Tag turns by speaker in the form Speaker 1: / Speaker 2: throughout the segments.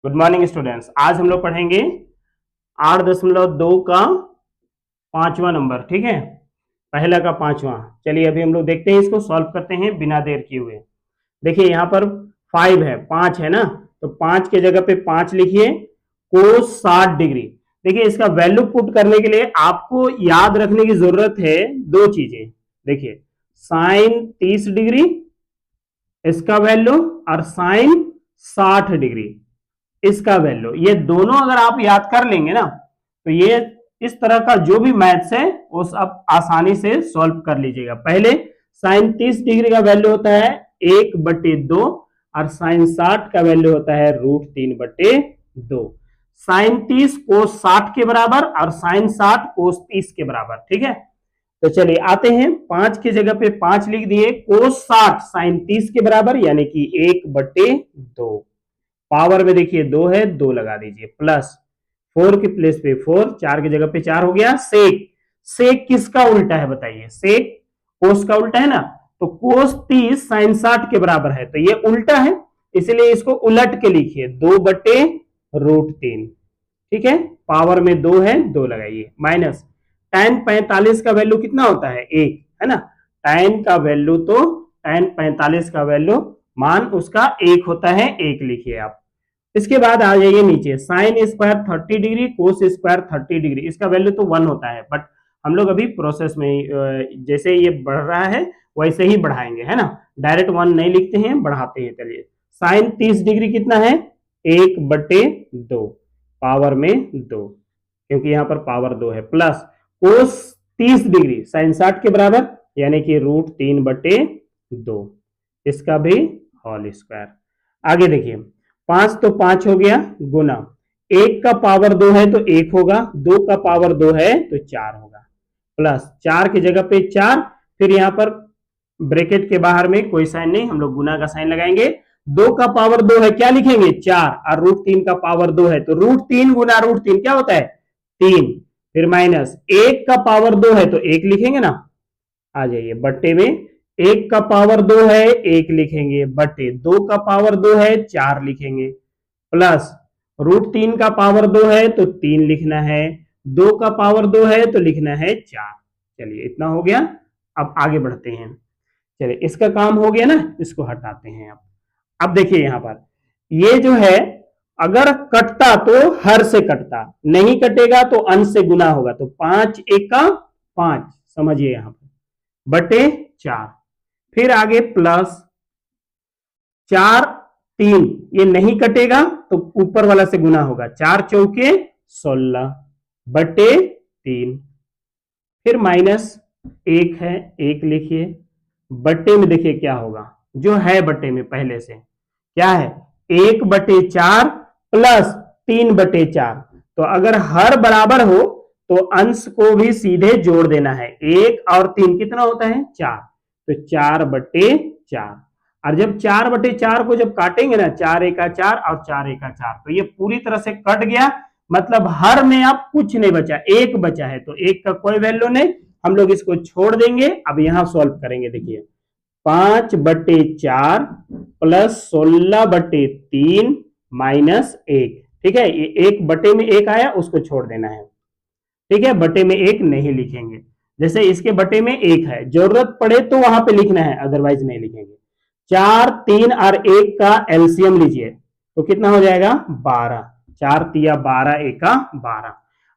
Speaker 1: Good morning students. आज हम लोग पढ़ेंगे 8.2 का पांचवा नंबर। ठीक है, पहला का पांचवा। चलिए अभी हम लोग देखते हैं, इसको सॉल्व करते हैं बिना देर किए हुए। देखिए यहाँ पर 5 है, 5 है ना, तो 5 के जगह पे 5 लिखिए। कोस 60 डिग्री। देखिए इसका वैल्यू पुट करने के लिए आपको याद रखने की जरूरत है दो चीजें। देखिए साइन 30 डिग्री इसका वैल्यू और साइन 60 डिग्री इसका वैल्यू, ये दोनों अगर आप याद कर लेंगे ना, तो ये इस तरह का जो भी मैथ्स है वो सब आसानी से सॉल्व कर लीजिएगा। पहले साइन 30 डिग्री का वैल्यू होता है 1/2 और साइन 60 का वैल्यू होता है √3/2। साइन 30 कोस 60 के बराबर और साइन 60 कोस 30 के बराबर। ठीक है, तो चलिए आते हैं, 5 की जगह पे 5 लिख दिए। कोस 60 साइन 30 के बराबर यानी कि 1/2। पावर में देखिए 2 है, 2 लगा दीजिए, प्लस 4 की प्लेस पे 4, 4 की जगह पे 4 हो गया। सेक, सेक किसका उल्टा है बताइए? सेक कोस का उल्टा है ना, तो कोस 30 साइन 60 के बराबर है, तो ये उल्टा है, इसलिए इसको उलट के लिखिए 2/√3। ठीक है, पावर में 2 है, 2 लगाइए, माइनस tan 45 का वैल्यू कितना होता है? 1 है ना। tan का वैल्यू तो tan 45 का वैल्यू मान उसका 1 होता है, 1 लिखिए आप। इसके बाद आ जाइए नीचे, sine square 30 degree cos square 30 degree, इसका वैल्यू तो 1 होता है, बट हम लोग अभी प्रोसेस में जैसे ये बढ़ रहा है वैसे ही बढ़ाएंगे, है ना। डायरेक्ट 1 नहीं लिखते हैं, बढ़ाते हैं। चलिए साइन 30 डिग्री कितना है? 1/2, पावर में 2, क्योंकि यहां पर पावर 2 है, प्लस कोस 30 डिग्री साइन 60 के बराबर यानी कि √3/2, इसका भी होल स्क्वायर। आगे देखिए 5 तो 5 हो गया, गुना 1 का पावर 2 है तो 1 होगा, 2 का पावर 2 है तो 4 होगा, प्लस 4 की जगह पे 4, फिर यहां पर ब्रैकेट के बाहर में कोई साइन नहीं, हम लोग गुना का साइन लगाएंगे। 2 का पावर 2 है, क्या लिखेंगे? 4, और √3 का पावर 2 है तो √3 गुना √3 क्या होता है? 3, फिर माइनस 1 का पावर 2 है तो 1 लिखेंगे ना। आ जाइए बट्टे में 1 का पावर 2 है 1 लिखेंगे, बटे 2 का पावर 2 है 4 लिखेंगे, प्लस √3 का पावर 2 है तो 3 लिखना है, 2 का पावर 2 है तो लिखना है 4। चलिए इतना हो गया, अब आगे बढ़ते हैं। चलिए इसका काम हो गया ना, इसको हटाते हैं। अब देखिए यहां पर ये जो है, अगर कटता तो हर से कटता, नहीं कटेगा तो अंश से गुना होगा, तो 5 1 का 5, समझिए यहां पर, बटे 4, फिर आगे प्लस 4 3, ये नहीं कटेगा तो ऊपर वाला से गुना होगा, 4 चौके 16 बटे 3, फिर माइनस 1 है, 1 लिखिए, बटे में देखिए क्या होगा, जो है बटे में पहले से क्या है? 1/4 प्लस 3/4, तो अगर हर बराबर हो तो अंश को भी सीधे जोड़ देना है। 1 और 3 कितना होता है? 4, तो 4/4, और जब 4/4 को जब काटेंगे ना, 4 1 4 और 4 1 4, तो ये पूरी तरह से कट गया, मतलब हर में अब कुछ नहीं बचा, 1 बचा है, तो 1 का कोई वैल्यू नहीं, हम लोग इसको छोड़ देंगे। अब यहां सॉल्व करेंगे, देखिए 5/4 प्लस 16/3 माइनस 1। ठीक है, ये 1 बटे में 1 आया, उसको छोड़ देना है। ठीक है, बटे में 1 नहीं लिखेंगे, जैसे इसके बटे में 1 है, जरूरत पड़े तो वहां पे लिखना है, अदरवाइज नहीं लिखेंगे। 4 3 और 1 का एलसीएम लीजिए तो कितना हो जाएगा? 12, 4 तिया 12 1 का 12।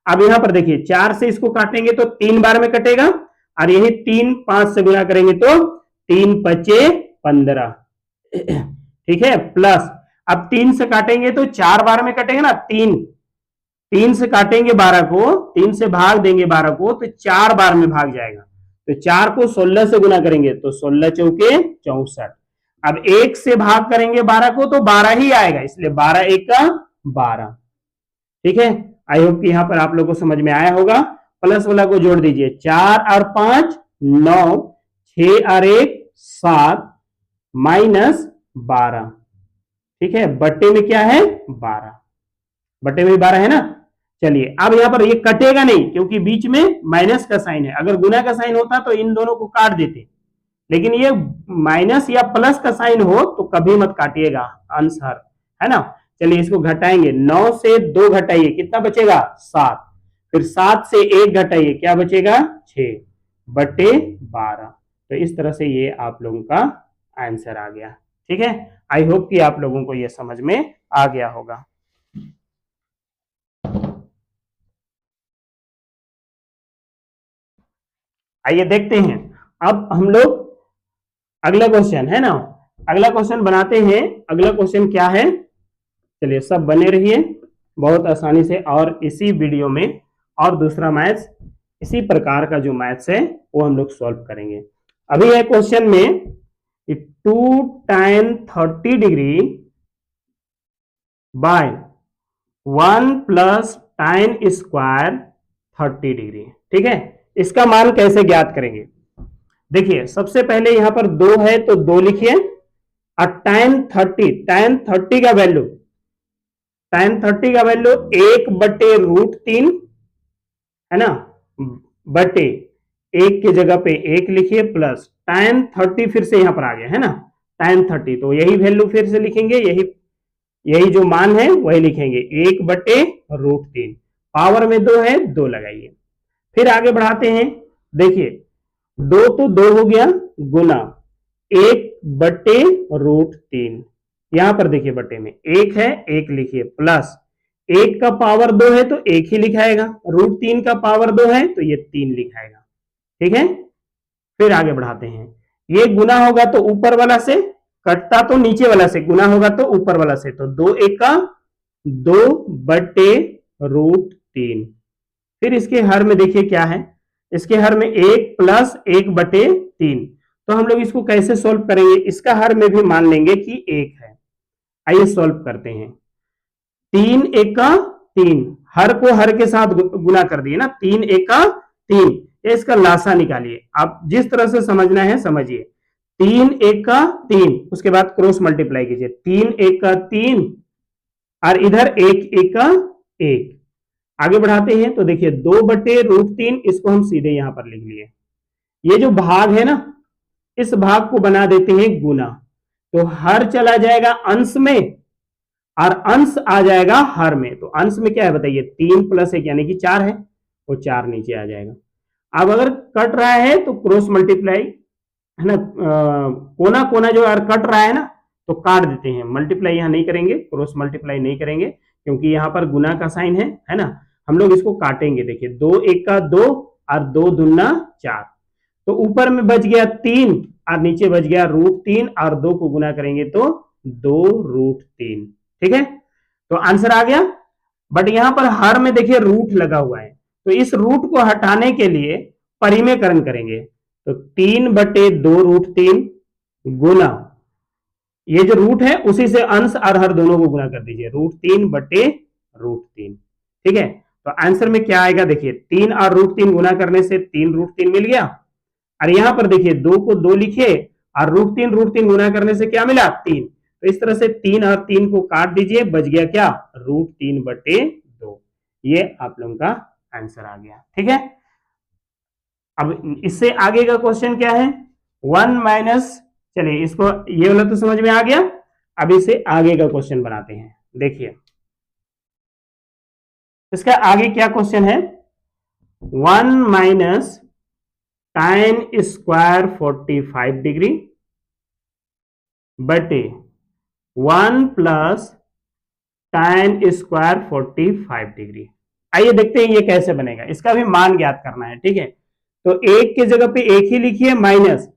Speaker 1: अब यहां पर देखिए 4 से इसको काटेंगे तो 3 बार में कटेगा, और यही 3 5 से गुना करेंगे तो 3 5 15। ठीक है, प्लस अब 3 से काटेंगे तो 4 बार में कटेगा ना, 3 3 से काटेंगे 12 को, 3 से भाग देंगे 12 को तो 4 बार में भाग जाएगा, तो 4 को 16 से गुना करेंगे तो 16 चौके 64। अब 1 से भाग करेंगे 12 को तो 12 ही आएगा, इसलिए 12 1 का 12। ठीक है, आई होप कि यहां पर आप लोग को समझ में आया होगा। प्लस वाला को जोड़ दीजिए, 4 और 5 9, 6 और 1 7 माइनस 12। ठीक है, बट्टे में क्या है? 12, बटे में 12 है ना। चलिए अब यहां पर ये कटेगा नहीं, क्योंकि बीच में माइनस का साइन है, अगर गुना का साइन होता तो इन दोनों को काट देते, लेकिन ये माइनस या प्लस का साइन हो तो कभी मत काटिएगा आंसर, है ना। चलिए इसको घटाएंगे, 9 से 2 घटाइए कितना बचेगा 7, फिर 7 से 1 घटाइए क्या बचेगा 6/12। तो इस तरह से ये आप लोगों का आंसर आ गया। ठीक है, आई होप कि आप लोगों को ये समझ में आ गया होगा। आइए देखते हैं, अब हम लोग अगला क्वेश्चन है ना, अगला क्वेश्चन बनाते हैं। अगला क्वेश्चन क्या है, चलिए सब बने रहिए बहुत आसानी से, और इसी वीडियो में और दूसरा मैथ्स इसी प्रकार का जो मैथ्स है वो हम लोग सॉल्व करेंगे। अभी है क्वेश्चन में 2 tan 30 degree by 1 plus tan square 30 degree. ठीक है, इसका मान कैसे ज्ञात करेंगे। देखिए सबसे पहले यहां पर 2 है तो 2 लिखिए, और tan 30 का वैल्यू, tan 30 का वैल्यू 1/√3 है ना, बटे 1 की जगह पे 1 लिखिए, प्लस tan 30 फिर से यहां पर आ गया है ना, tan 30 तो यही वैल्यू फिर से लिखेंगे, यही जो मान है वही लिखेंगे 1/√3, पावर में 2 है 2 लगाइए। फिर आगे बढ़ाते हैं, देखिए 2 तो 2 हो गया, गुना 1/√3, यहां पर देखिए बटे में 1 है 1 लिखिए, प्लस 1 का पावर 2 है तो 1 ही लिखाएगा, √3 का पावर 2 है तो ये 3 लिखाएगा। ठीक है, फिर आगे बढ़ाते हैं, ये गुना होगा तो ऊपर वाला से, कटता तो नीचे वाला से, गुना होगा तो ऊपर वाला से, तो 2 1 का 2/√3। फिर इसके हर में देखिए क्या है, इसके हर में 1 प्लस 1/3, तो हम लोग इसको कैसे सोल्व करेंगे, इसका हर में भी मान लेंगे कि 1 है। आइए सोल्व करते हैं, 3 1 का 3, हर को हर के साथ गुना कर दिए ना, 3 1 का 3, इसका लासा निकालिए, आप जिस तरह से समझना है समझिए, 3 1 का 3, उसके बाद क्रॉस मल्टीप्लाई कीजिए, 3 1 का 3 और इधर 1 1 का 1। आगे बढ़ाते हैं तो देखिए 2/√3, इसको हम सीधे यहां पर लिख लिए, ये जो भाग है ना इस भाग को बना देते हैं गुना, तो हर चला जाएगा अंश में और अंश आ जाएगा हर में, तो अंश में क्या है बताइए, 3 प्लस 1 यानी कि 4 है, वो 4 नीचे आ जाएगा। अब अगर कट रहा है तो क्रॉस मल्टीप्लाई है ना, कोना कोना जो कट रहा है ना तो काट देते हैं, मल्टीप्लाई यहां नहीं करेंगे, क्रॉस मल्टीप्लाई नहीं करेंगे, क्योंकि यहां पर गुना का साइन है ना, हम लोग इसको काटेंगे। देखिए 2 1 का 2 और 2 दूना 4, तो ऊपर में बच गया 3 और नीचे बच गया √3, और 2 को गुना करेंगे तो 2√3। ठीक है, तो आंसर आ गया, बट यहां पर हर में देखिए रूट लगा हुआ है, तो इस रूट को हटाने के लिए परिमेयकरण करेंगे, तो 3/2√3 गुना ये जो रूट है उसी से अंश और हर दोनों को गुना कर दीजिए, √3/√3। ठीक है, तो आंसर में क्या आएगा, देखिए 3 और √3 गुना करने से 3√3 मिल गया, और यहां पर देखिए 2 को 2 लिखिए और √3 गुना करने से क्या मिला 3, तो इस तरह से 3 और 3 को काट दीजिए, बच गया क्या √3/2, ये आप लोगों का आंसर आ गया। ठीक है, अब इससे आगे का क्वेश्चन क्या है, 1 माइनस, चलिए इसको ये वाला तो समझ में आ गया, अब इसे आगे का क्वेश्चन बनाते हैं। देखिए इसका आगे क्या क्वेश्चन है, 1 माइनस tan स्क्वायर 45 डिग्री बटे 1 प्लस tan स्क्वायर 45 डिग्री। आइए देखते हैं ये कैसे बनेगा, इसका भी मान ज्ञात करना है। ठीक है, तो एक की जगह पे एक ही लिखिए, माइनस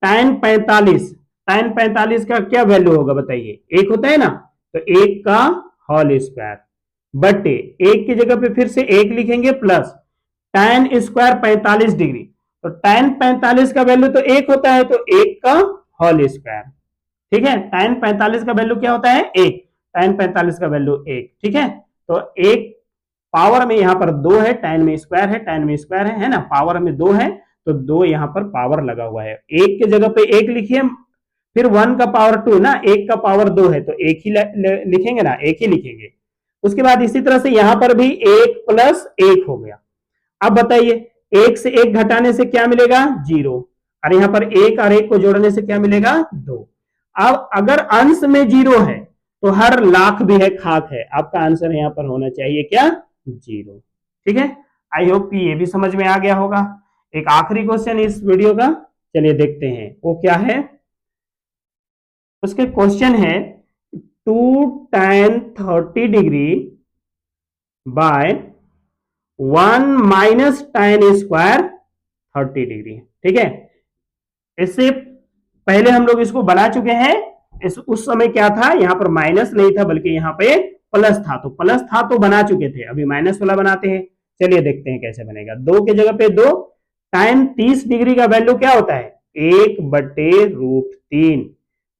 Speaker 1: tan 45 का क्या वैल्यू होगा बताइए, 1 होता है ना, तो 1 का होल स्क्वायर बटे एक की जगह पे फिर से 1 लिखेंगे, प्लस tan स्क्वायर 45 डिग्री, तो tan 45 का वैल्यू तो 1 होता है, तो 1 का होल स्क्वायर। ठीक है, tan 45 का वैल्यू क्या होता है 1, tan 45 का वैल्यू 1। ठीक है, तो 1 पावर में यहां पर 2 है, tan में स्क्वायर है ना, पावर में 2 है तो 2 यहां पर पावर लगा हुआ है, 1 की जगह पे 1 लिखिए, फिर 1 का पावर 2 ना, 1 का पावर 2 है तो 1 ही लिखेंगे ना, 1 ही लिखेंगे। उसके बाद इसी तरह से यहां पर भी 1 प्लस 1 हो गया। अब बताइए 1 से 1 घटाने से क्या मिलेगा 0, और यहां पर 1 और 1 को जोड़ने से क्या मिलेगा 2। अब अगर अंश में 0 है तो हर लाख भी है खाक है। आपका आंसर यहाँ पर होना चाहिए क्या? 0। ठीक है, आई होप कि ये भी समझ में आ गया होगा। एक आखिरी क्वेश्चन इस वीडियो का, चलिए देखते हैं वो क्या है। उसके क्वेश्चन है 2 tan 30 degree by 1 minus tan square 30 degree. ठीक है, इससे पहले हम लोग इसको बना चुके हैं। उस समय क्या था, यहां पर माइनस नहीं था बल्कि यहां पे प्लस था, तो प्लस था तो बना चुके थे, अभी माइनस वाला बनाते हैं। चलिए देखते हैं कैसे बनेगा। 2 के जगह पे 2, टाइम 30 डिग्री का वैल्यू क्या होता है? 1/√3।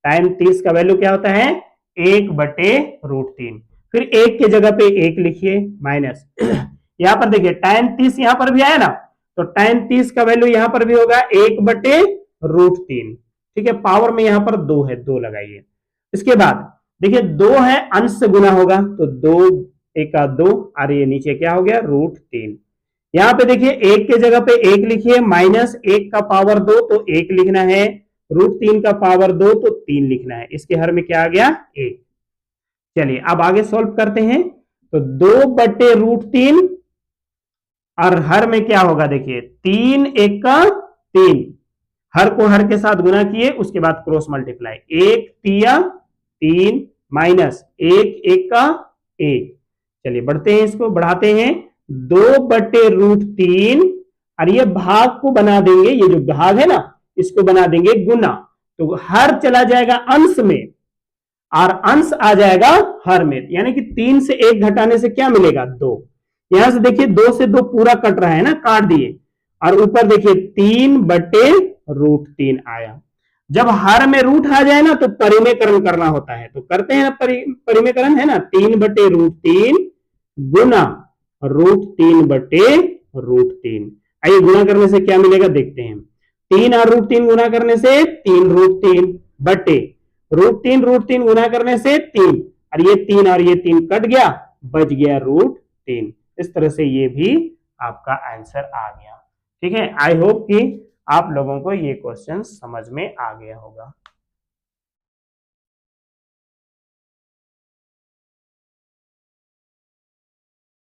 Speaker 1: टाइम 30 का वैल्यू क्या होता है? 1/√3। फिर 1 के जगह पे 1 लिखिए माइनस यहां पर देखिए टाइम 30 यहां पर भी आया ना, तो टाइम 30 का वैल्यू यहां पर भी होगा 1/√3। ठीक है, पावर में यहां पर 2 है, 2 लगाइए। इसके बाद देखिए 2 है, अंश से गुना होगा, तो 2 1 का 2, और ये नीचे क्या हो गया? √3। यहां पे देखिए 1 के जगह पे 1 लिखिए, माइनस 1 का पावर 2 तो 1 लिखना है, √3 का पावर 2 तो 3 लिखना है। इसके हर में क्या आ गया? 1। चलिए अब आगे सॉल्व करते हैं। तो 2/√3 और हर में क्या होगा? देखिए 3 1 का 3, हर को हर के साथ गुना किए, उसके बाद क्रॉस मल्टीप्लाई, 1 तिया 3 माइनस 1 1 का 1। चलिए बढ़ते हैं, इसको बढ़ाते हैं। 2/√3 और ये भाग को बना देंगे, ये जो भाग है ना इसको बना देंगे गुना, तो हर चला जाएगा अंश में और अंश आ जाएगा हर में, यानी कि 3 से 1 घटाने से क्या मिलेगा? 2। यहां से देखिए 2 से 2 पूरा कट रहा है ना, काट दिए, और ऊपर देखिए 3/√3 आया। जब हर में रूट आ जाए ना तो परिमेयकरण करना होता है, तो करते हैं ना, परिमेयकरण है ना, 3/√3 गुना √3/√3। आइए गुना करने से क्या मिलेगा देखते हैं। 3 और √3 गुना करने से 3√3 बटे √3 गुना करने से 3, और ये 3 और ये 3 कट गया, बच गया √3। इस तरह से ये भी आपका आंसर आ गया। ठीक है, आई होप कि आप लोगों को ये क्वेश्चन समझ में आ गया होगा।